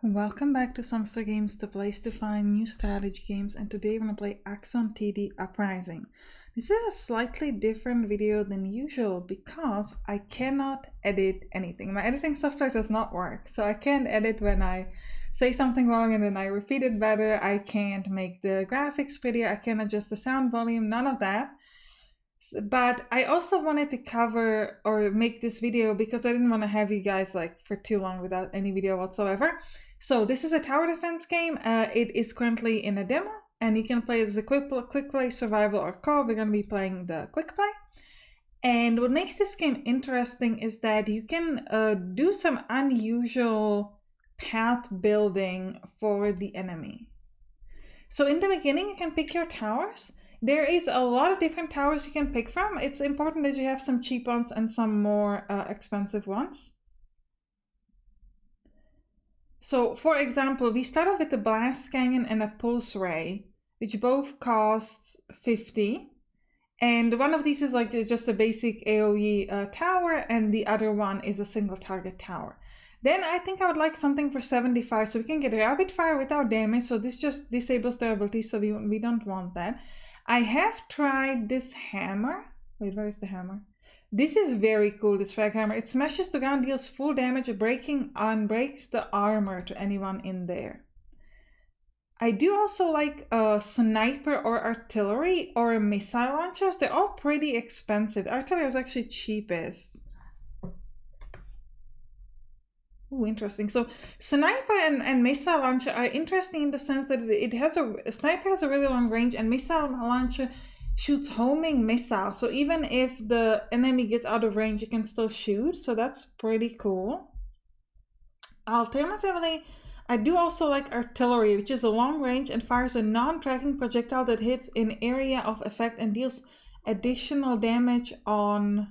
Welcome back to Sampstra Games, the place to find new strategy games, and today we're going to play AXON TD Uprising. This is a slightly different video than usual because I cannot edit anything. My editing software does not work, so I can't edit when I say something wrong and then I repeat it better. I can't make the graphics prettier, I can't adjust the sound volume, none of that. But I also wanted to cover or make this video because I didn't want to have you guys like for too long without any video whatsoever. So this is a tower defense game. It is currently in a demo and you can play it as a quick play, survival, or co-op. We're going to be playing the quick play. And what makes this game interesting is that you can do some unusual path building for the enemy. So in the beginning, you can pick your towers. There is a lot of different towers you can pick from. It's important that you have some cheap ones and some more expensive ones. So for example, we start off with the Blast Canyon and a Pulse Ray, which both cost 50. And one of these is like just a basic AoE tower, and the other one is a single target tower. Then I think I would like something for 75, so we can get rapid fire without damage. So this just disables their ability, so we don't want that. I have tried this hammer. Wait, where is the hammer? This is very cool, this frag hammer. It smashes the ground, deals full damage, breaks the armor to anyone in there. I do also like a sniper or artillery or missile launchers. They're all pretty expensive. Artillery is actually cheapest. Oh, interesting. So sniper and missile launcher are interesting in the sense that a sniper has a really long range, and missile launcher shoots homing missiles. So even if the enemy gets out of range, you can still shoot. So that's pretty cool. Alternatively, I do also like artillery, which is a long range and fires a non-tracking projectile that hits an area of effect and deals additional damage on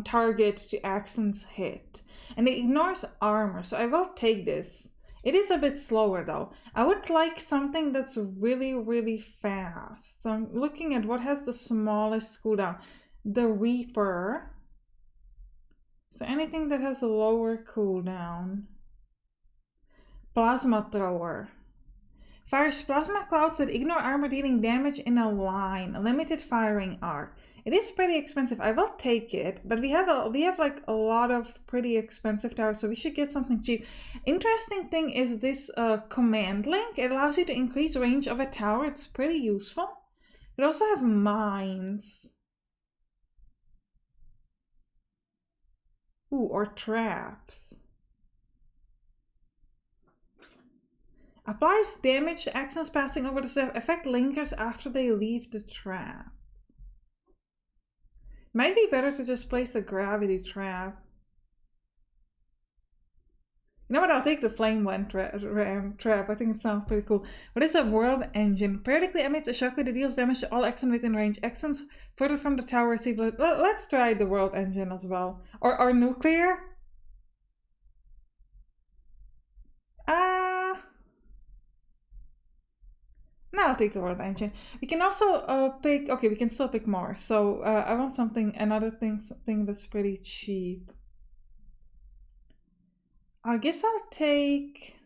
target to AXON's hit, and it ignores armor, so I will take this. It is a bit slower though. I would like something that's really fast, so I'm looking at what has the smallest cooldown. The Reaper, so anything that has a lower cooldown. Plasma Thrower fires plasma clouds that ignore armor, dealing damage in a line. A limited firing arc. It is pretty expensive. I will take it, but we have like a lot of pretty expensive towers, so we should get something cheap. Interesting thing is this command link. It allows you to increase range of a tower. It's pretty useful. We also have mines. Ooh, or traps. Applies damage to actions passing over the surf. Effect lingers after they leave the trap. Might be better to just place a gravity trap. You know what? I'll take the flame one trap. I think it sounds pretty cool. What is a world engine? Periodically emits a shockwave that deals damage to all AXON within range. AXONs further from the tower receive. Let's try the world engine as well. Or nuclear? No, I'll take the world engine. We can also pick. Okay, we can still pick more. So I want something that's pretty cheap. I guess I'll take.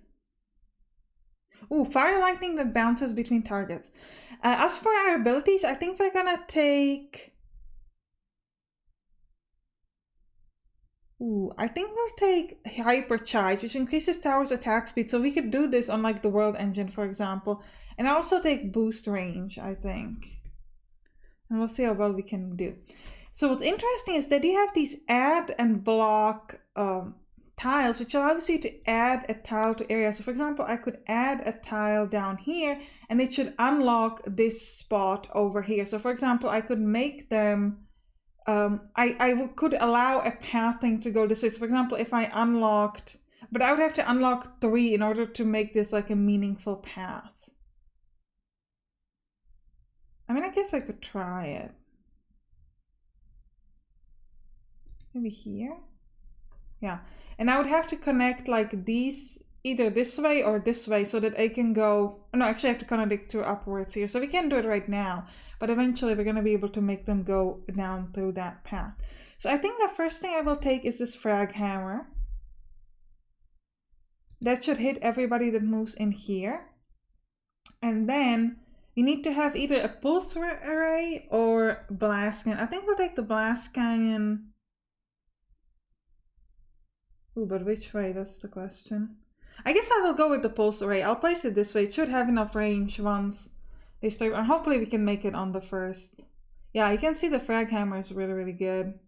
Ooh, fire lightning that bounces between targets. As for our abilities, I think we're gonna take. Ooh, I think we'll take hypercharge, which increases tower's attack speed. So we could do this on like the world engine, for example. And I also take boost range, I think. And we'll see how well we can do. So what's interesting is that you have these add and block tiles, which allows you to add a tile to areas. So for example, I could add a tile down here and it should unlock this spot over here. So for example, I could make them, I could allow a pathing to go this way. So for example, if I unlocked, but I would have to unlock 3 in order to make this like a meaningful path. I mean, I guess I could try it. Maybe here? Yeah. And I would have to connect like these either this way or this way so that I can go. Oh, no, actually I have to connect it to upwards here. So we can't do it right now, but eventually we're going to be able to make them go down through that path. So I think the first thing I will take is this frag hammer. That should hit everybody that moves in here. And then we need to have either a pulse array or blast cannon. I think we'll take the blast cannon. Ooh, but which way? That's the question. I guess I will go with the pulse array. I'll place it this way. It should have enough range once they start. And hopefully we can make it on the first. Yeah, you can see the frag hammer is really, really good.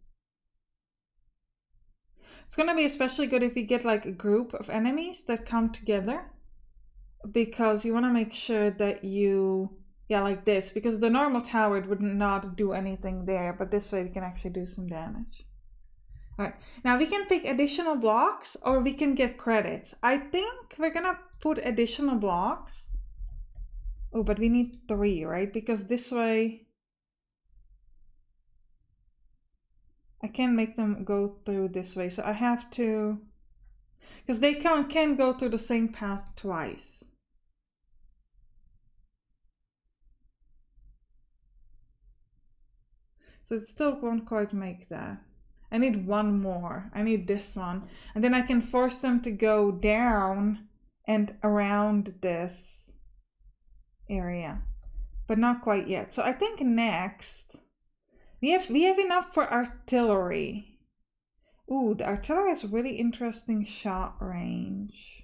It's going to be especially good if you get like a group of enemies that come together. Because you want to make sure that you, yeah, like this, because the normal tower would not do anything there, but this way we can actually do some damage. All right, now we can pick additional blocks or we can get credits. I think we're gonna put additional blocks. Oh, but we need 3, right? Because this way I can make them go through this way. So I have to, because they can go through the same path twice. So it still won't quite make that. I need one more. I need this one. And then I can force them to go down and around this area. But not quite yet. So I think next, we have enough for artillery. Ooh, the artillery has really interesting shot range.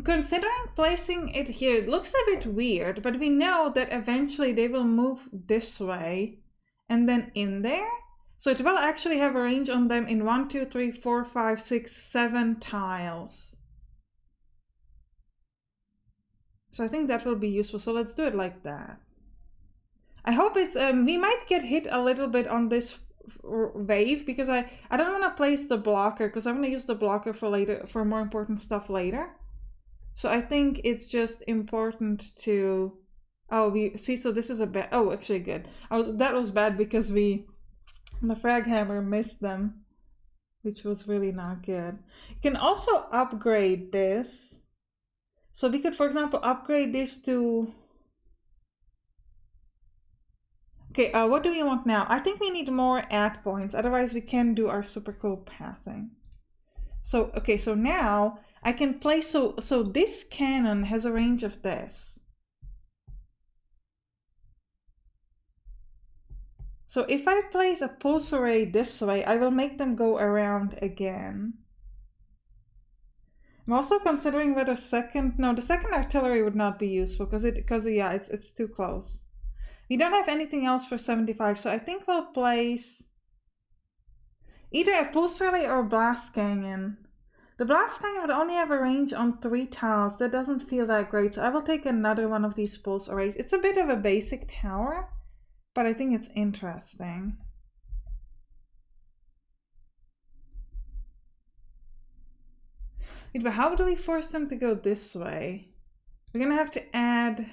Considering placing it here, it looks a bit weird, but we know that eventually they will move this way and then in there. So it will actually have a range on them in 1, 2, 3, 4, 5, 6, 7 tiles. So I think that will be useful. So let's do it like that. I hope it's, we might get hit a little bit on this wave because I don't want to place the blocker because I'm going to use the blocker for later, for more important stuff later. So I think it's just important to, oh, we see, so this is a bad, oh, actually good. That was bad because the frag hammer missed them, which was really not good. You can also upgrade this. So we could, for example, upgrade this to, okay, what do we want now? I think we need more add points, otherwise we can do our super cool pathing. So, okay, so now I can place, so this cannon has a range of this. So if I place a pulse array this way, I will make them go around again. I'm also considering whether the second artillery would not be useful because yeah, it's too close. We don't have anything else for 75, so I think we'll place either a pulse relay or a blast cannon. The blast cannon would only have a range on 3 tiles. That doesn't feel that great, so I will take another one of these pulse arrays. It's a bit of a basic tower, but I think it's interesting. Wait, but how do we force them to go this way? We're gonna have to add...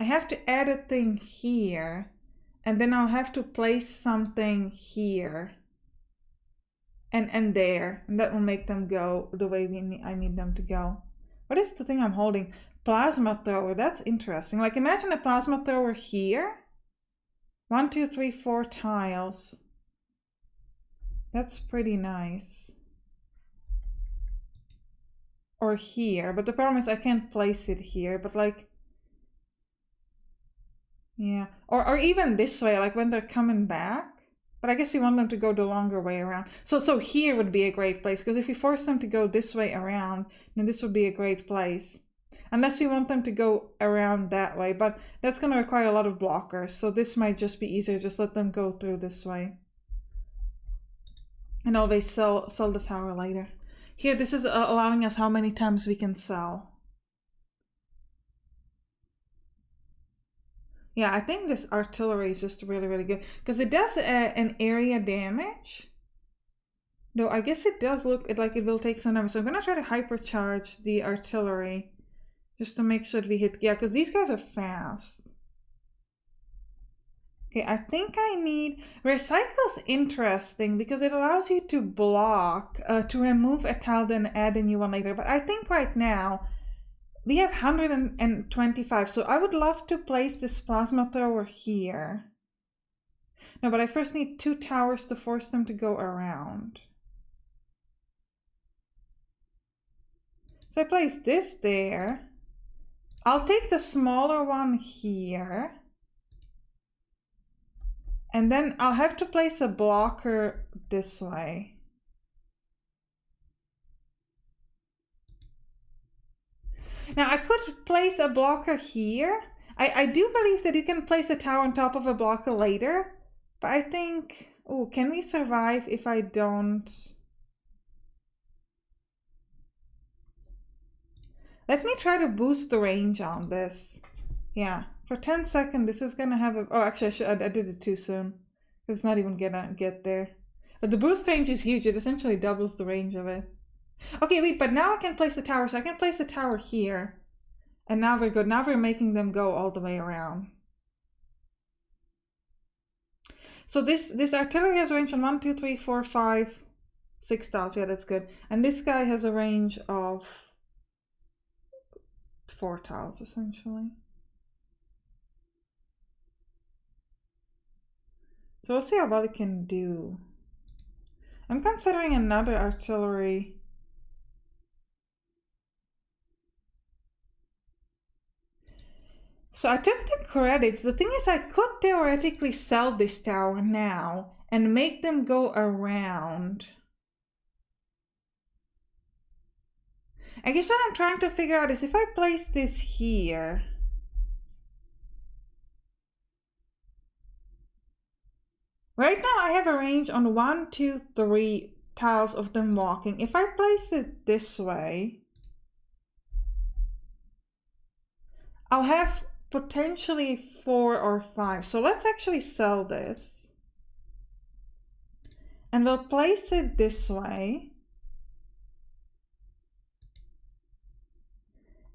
I have to add a thing here. And then I'll have to place something here and there, and that will make them go the way I need them to go. What is the thing I'm holding? Plasma thrower. That's interesting. Like imagine a plasma thrower here. 1, 2, 3, 4 tiles. That's pretty nice. Or here, but the problem is I can't place it here, but like, yeah, or even this way, like when they're coming back. But I guess we want them to go the longer way around. So here would be a great place, because if we force them to go this way around, then this would be a great place. Unless we want them to go around that way, but that's going to require a lot of blockers. So this might just be easier, just let them go through this way. And always sell the tower later. Here, this is allowing us how many times we can sell. Yeah, I think this artillery is just really, really good because it does an area damage. Though I guess it does look like it will take some damage. So I'm gonna try to hypercharge the artillery just to make sure that we hit. Yeah, because these guys are fast. Okay, I think I need... Recycle is interesting because it allows you to block, to remove a tile, then add a new one later. But I think right now we have 125, so I would love to place this plasma thrower here. No, but I first need 2 towers to force them to go around. So I place this there. I'll take the smaller one here. And then I'll have to place a blocker this way. Now I could place a blocker here. I do believe that you can place a tower on top of a blocker later. But I think, oh, can we survive if I don't? Let me try to boost the range on this. Yeah, for 10 seconds, this is gonna have a, oh, actually I did it too soon. It's not even gonna get there. But the boost range is huge. It essentially doubles the range of it. Okay, wait, but now I can place the tower. So I can place the tower here. And now we're good. Now we're making them go all the way around. So this artillery has a range of 1, 2, 3, 4, 5, 6 tiles. Yeah, that's good. And this guy has a range of 4 tiles, essentially. So we'll see how well it can do. I'm considering another artillery. So I took the credits. The thing is, I could theoretically sell this tower now and make them go around. I guess what I'm trying to figure out is if I place this here. Right now I have a range on 1, 2, 3 tiles of them walking. If I place it this way, I'll have potentially 4 or 5. So let's actually sell this. And we'll place it this way.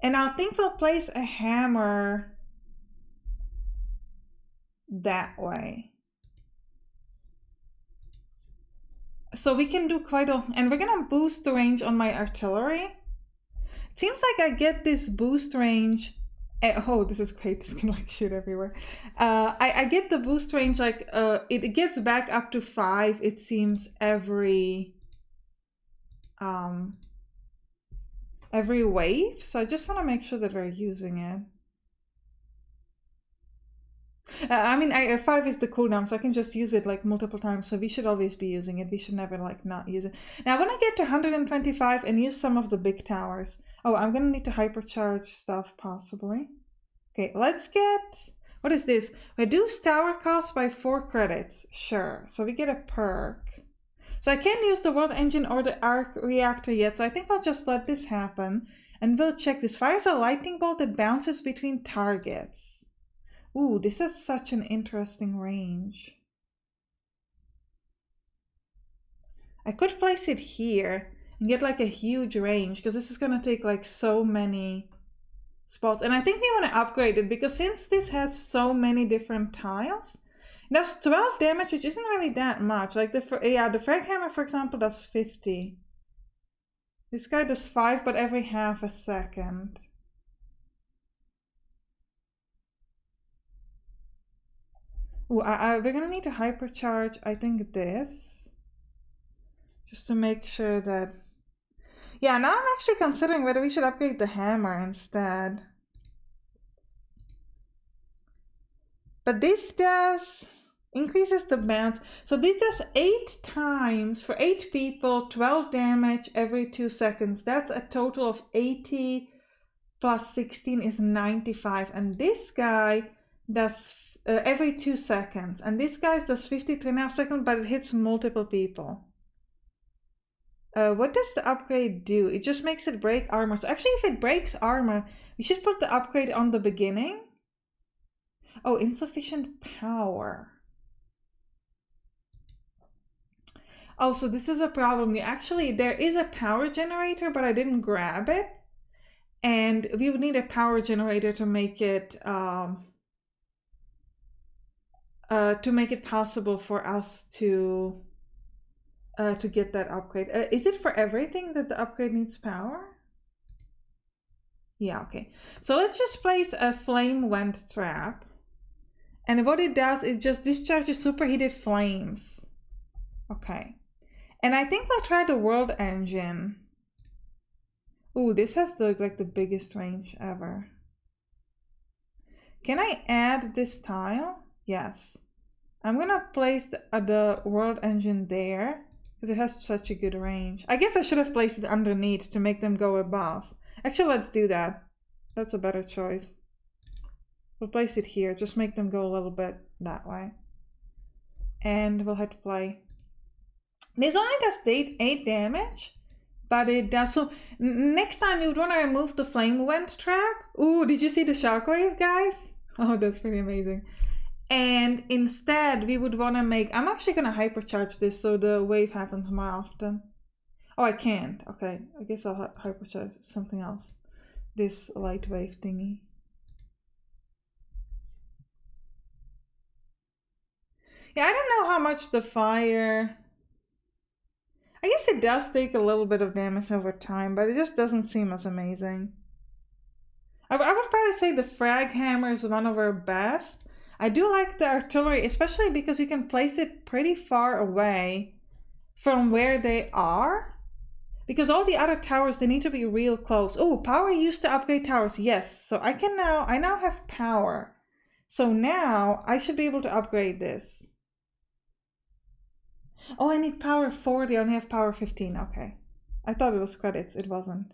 And I think we'll place a hammer that way. So we can do quite a, and we're gonna boost the range on my artillery. It seems like I get this boost range. Oh, this is great. This can like shoot everywhere. I get the boost range like it gets back up to 5. It seems every wave. So I just want to make sure that we're using it. I mean, 5 is the cooldown, so I can just use it like multiple times. So we should always be using it. We should never like not use it. Now, when I get to 125 and use some of the big towers. Oh, I'm gonna need to hypercharge stuff possibly. Okay, let's get, what is this? Reduce tower cost by 4 credits. Sure, so we get a perk. So I can't use the world engine or the arc reactor yet, so I think I'll just let this happen. And we'll check this. Fires a lightning bolt that bounces between targets. Ooh, this is such an interesting range. I could place it here and get like a huge range because this is going to take like so many spots. And I think we want to upgrade it because since this has so many different tiles, it does 12 damage, which isn't really that much. Like the frag hammer, for example, does 50. This guy does 5, but every half a second. Ooh, we're gonna need to hypercharge, I think, this. Just to make sure that... Yeah, now I'm actually considering whether we should upgrade the hammer instead. But this does... increases the bounce. So this does 8 times for 8 people, 12 damage every 2 seconds. That's a total of 80 plus 16 is 95. And this guy does every 2 seconds. And this guy does 53.5 seconds, but it hits multiple people. What does the upgrade do? It just makes it break armor. So actually, if it breaks armor, we should put the upgrade on the beginning. Oh, insufficient power. Oh, so this is a problem. There is a power generator, but I didn't grab it. And we would need a power generator to make it to make it possible for us to get that upgrade. Is it for everything that the upgrade needs power? Yeah, okay. So let's just place a flame vent trap. And what it does, it just discharges superheated flames. Okay. And I think we'll try the world engine. Ooh, this has the biggest range ever. Can I add this tile? Yes. I'm gonna place the world engine there because it has such a good range. I guess I should have placed it underneath to make them go above. Actually, let's do that. That's a better choice. We'll place it here, just make them go a little bit that way. And we'll have to play. This only does 8 damage, but it does. So next time you would want to remove the flame vent trap. Ooh, did you see the shockwave, guys? Oh, that's pretty amazing. And instead we would want to make, I'm actually going to hypercharge this so the wave happens more often. Oh, I can't. Okay, I guess I'll hypercharge something else. This light wave thingy. Yeah, I don't know how much the fire... I guess it does take a little bit of damage over time, but it just doesn't seem as amazing. I would probably say the frag hammer is one of our best. I do like the artillery, especially because you can place it pretty far away from where they are. Because all the other towers, they need to be real close. Oh, power used to upgrade towers. Yes, so I now have power. So now I should be able to upgrade this. Oh, I need power 40. I only have power 15. Okay. I thought it was credits. It wasn't.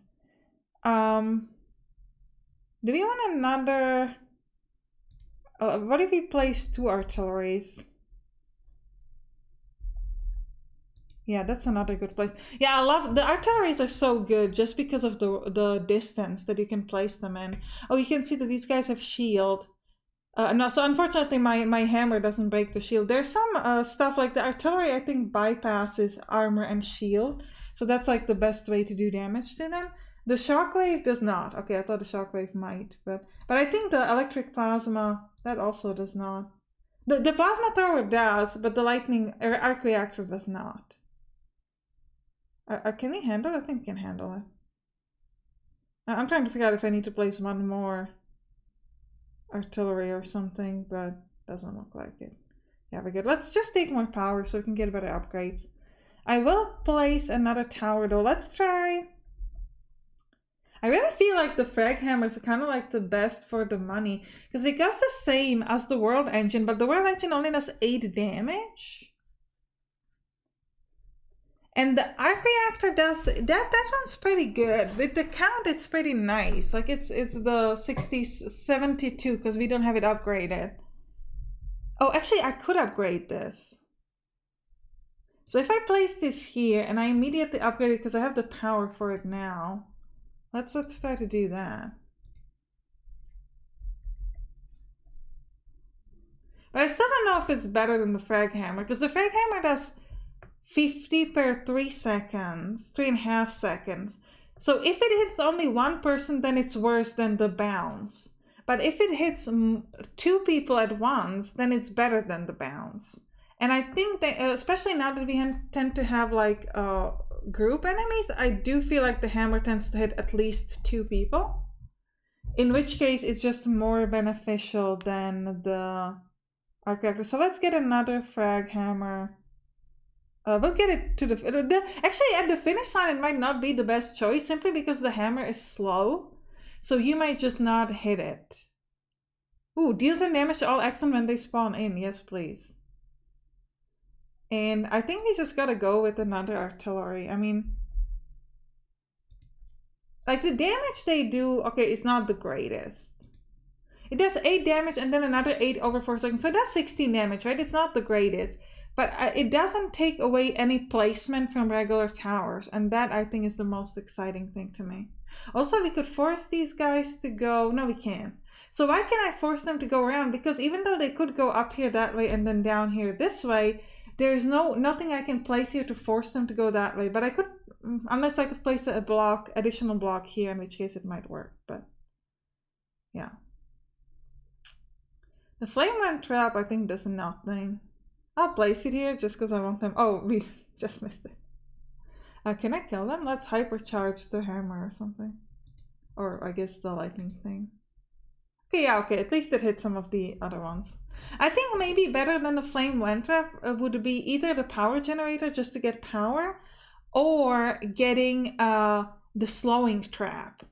Do we want another... what if we place 2 artilleries? Yeah, that's another good place. Yeah, I love... The artilleries are so good just because of the distance that you can place them in. Oh, you can see that these guys have shield. No, so unfortunately my hammer doesn't break the shield. There's some stuff like the artillery, I think, bypasses armor and shield. So that's like the best way to do damage to them. The shockwave does not. Okay, I thought the shockwave might, but I think the electric plasma, that also does not. The plasma tower does, but the lightning arc reactor does not. Can we handle it? I think we can handle it. I'm trying to figure out if I need to place one more artillery or something, but doesn't look like it. Yeah, we're good. Let's just take more power so we can get better upgrades. I will place another tower though. Let's try... I really feel like the frag hammers are kind of like the best for the money because it does the same as the world engine, but the world engine only does 8 damage. And the arc reactor does that one's pretty good. With the count, it's pretty nice. Like it's the 72 because we don't have it upgraded. Oh, actually, I could upgrade this. So if I place this here and I immediately upgrade it because I have the power for it now. Let's try to do that. But I still don't know if it's better than the frag hammer because the frag hammer does 50 per 3 seconds, 3.5 seconds. So if it hits only one person, then it's worse than the bounce. But if it hits 2 people at once, then it's better than the bounce. And I think that, especially now that we tend to have like group enemies, I do feel like the hammer tends to hit at least 2 people. In which case, it's just more beneficial than the arc reactor. So let's get another frag hammer. We'll get it to actually at the finish line it might not be the best choice simply because the hammer is slow, so you might just not hit it. Ooh, deal 10 damage to all AXON when they spawn in. Yes, please. And I think we just gotta go with another artillery. I mean, like the damage they do, okay, it's not the greatest. It does 8 damage and then another 8 over 4 seconds, so it does 16 damage, right? It's not the greatest. But it doesn't take away any placement from regular towers. And that, I think, is the most exciting thing to me. Also, we could force these guys to go... No, we can't. So why can I force them to go around? Because even though they could go up here that way and then down here this way, there's nothing I can place here to force them to go that way. But I could... Unless I could place a block, additional block here, in which case it might work. But, yeah. The flame went trap, I think, does nothing. I'll place it here just because I want them. Oh, we just missed it. Can I kill them? Let's hypercharge the hammer or something. Or I guess the lightning thing. Okay, yeah, okay. At least it hit some of the other ones. I think maybe better than the flame wind trap would be either the power generator just to get power, or getting the slowing trap.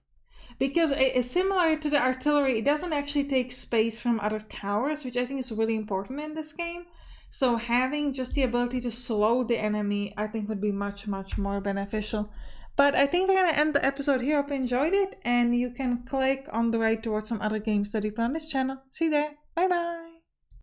Because it's similar to the artillery, it doesn't actually take space from other towers, which I think is really important in this game. So having just the ability to slow the enemy, I think would be much, much more beneficial. But I think we're going to end the episode here. Hope you enjoyed it. And you can click on the right towards some other games that we play on this channel. See you there. Bye bye.